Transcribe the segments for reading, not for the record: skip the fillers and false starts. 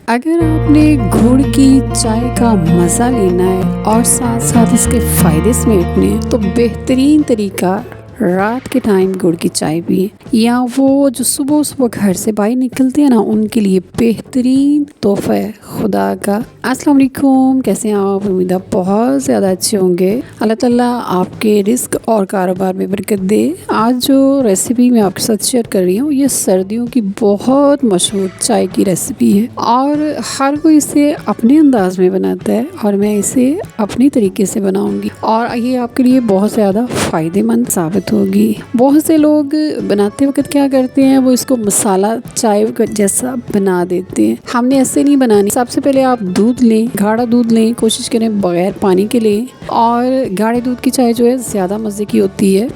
अगर आपने गुड़ की चाय का मज़ा लेना है और साथ साथ इसके फ़ायदे समेटने हैं तो बेहतरीन तरीका रात के टाइम गुड़ की चाय पिए, या वो जो सुबह सुबह घर से बाहर निकलते हैं ना, उनके लिए बेहतरीन तोहफा है खुदा का। अस्सलाम वालेकुम, कैसे हैं आप? उम्मीद है बहुत ज़्यादा अच्छे होंगे। अल्लाह ताला आपके रिस्क और कारोबार में बरकत दे। आज जो रेसिपी मैं आपके साथ शेयर कर रही हूँ ये सर्दियों की बहुत मशहूर चाय की रेसिपी है और हर कोई इसे अपने अंदाज में बनाता है और मैं इसे अपनी तरीके से बनाऊंगी और ये आपके लिए बहुत ज़्यादा फ़ायदेमंद साबित होगी। बहुत से लोग बनाते वक्त क्या करते हैं, वो इसको मसाला चाय जैसा बना देते हैं। हमने ऐसे नहीं बनानी। सबसे पहले आप दूध लें, गाढ़ा दूध लें, कोशिश करें बगैर पानी के लें। और गाढ़े दूध की चाय जो है ज़्यादा मज़े की होती है।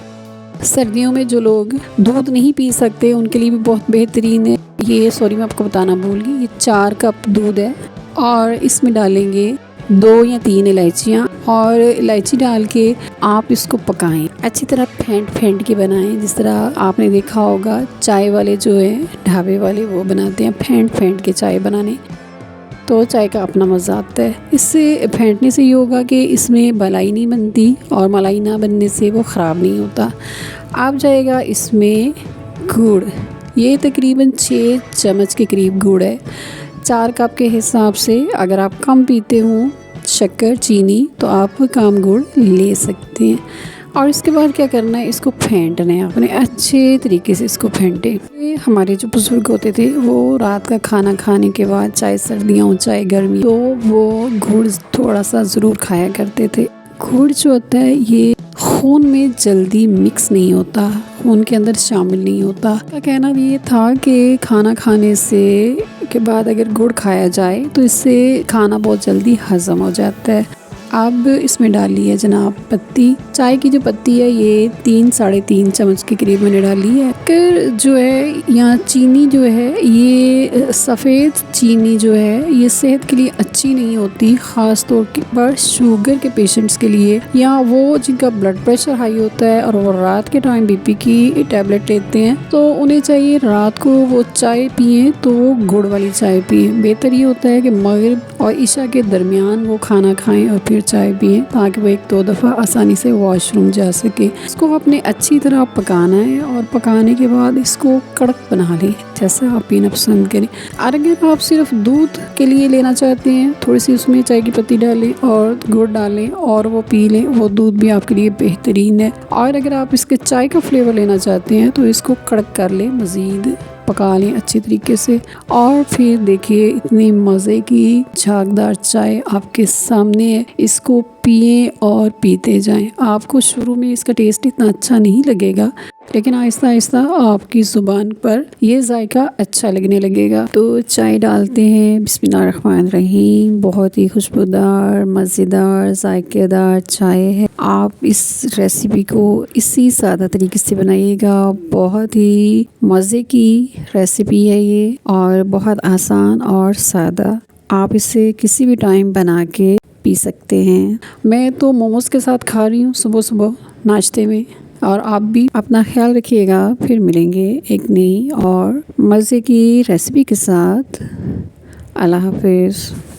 सर्दियों में जो लोग दूध नहीं पी सकते उनके लिए भी बहुत बेहतरीन है ये। सॉरी, मैं आपको बताना भूल गई। ये 4 कप दूध है और इसमें डालेंगे 2 या 3 इलायचियाँ और इलायची डाल के आप इसको पकाएं। अच्छी तरह फेंट के बनाएं। जिस तरह आपने देखा होगा चाय वाले जो है ढाबे वाले वो बनाते हैं, फेंट के चाय बनाने, तो चाय का अपना मज़ा आता है। इससे फेंटने से ये होगा कि इसमें मलाई नहीं बनती और मलाई ना बनने से वो ख़राब नहीं होता। आप जाएगा इसमें गुड़, ये तकरीबन 6 चम्मच के करीब गुड़ है। 4 कप के हिसाब से अगर आप कम पीते हो शक्कर चीनी तो आप कम गुड़ ले सकते हैं। और इसके बाद क्या करना है, इसको फेंटना है अपने अच्छे तरीके से। इसको फेंटे। हमारे जो बुजुर्ग होते थे वो रात का खाना खाने के बाद, चाहे सर्दियाँ हो चाहे गर्मी, तो वो गुड़ थोड़ा सा ज़रूर खाया करते थे। गुड़ जो होता है ये खून में जल्दी मिक्स नहीं होता, खून के अंदर शामिल नहीं होता। का कहना ये था कि खाना खाने से के बाद अगर गुड़ खाया जाए तो इससे खाना बहुत जल्दी हज़म हो जाता है। अब इसमें डाली है जनाब पत्ती। चाय की जो पत्ती है ये 3 3.5 चम्मच के करीब मैंने डाली है। फिर जो है यहाँ चीनी जो है, ये सफ़ेद चीनी जो है ये सेहत के लिए अच्छी नहीं होती, ख़ास तौर पर शुगर के पेशेंट्स के लिए, या वो जिनका ब्लड प्रेशर हाई होता है और वो रात के टाइम बीपी की टैबलेट लेते हैं तो उन्हें चाहिए रात को वो चाय पिए तो वो गुड़ वाली चाय पिए। बेहतर ये होता है कि मगरिब और इशा के दरमियान वो खाना खाएं और फिर चाय पिए ताकि वो 1-2 दफ़ा आसानी से वॉशरूम जा सके। इसको आपने अच्छी तरह पकाना है और पकाने के बाद इसको कड़क बना लें जैसे आप पीना पसंद करें। और अगर आप सिर्फ दूध के लिए लेना चाहते हैं, थोड़ी सी उसमें चाय की पत्ती डालें और गुड़ डालें और वो पी लें, वो दूध भी आपके लिए बेहतरीन है। और अगर आप इसके चाय का फ्लेवर लेना चाहते हैं तो इसको कड़क कर लें, मज़ीद पका लें अच्छी तरीके से। और फिर देखिए इतनी मज़े की झागदार चाय आपके सामने है। इसको पिए और पीते जाएं। आपको शुरू में इसका टेस्ट इतना अच्छा नहीं लगेगा, लेकिन आहिस्ता आहिस्ता आपकी ज़ुबान पर ये जायका अच्छा लगने लगेगा। तो चाय डालते हैं। बिस्मिल्लाहिर्रहमानिर्रहीम। बहुत ही खुशबूदार, मज़ेदार, जायकेदार चाय है। आप इस रेसिपी को इसी सादा तरीके से बनाइएगा। बहुत ही मज़े की रेसिपी है ये और बहुत आसान और सादा। आप इसे किसी भी टाइम बना के पी सकते हैं। मैं तो मोमोज़ के साथ खा रही हूँ सुबह सुबह नाश्ते में। और आप भी अपना ख्याल रखिएगा। फिर मिलेंगे एक नई और मज़े की रेसिपी के साथ। अल्लाह हाफ़िज़।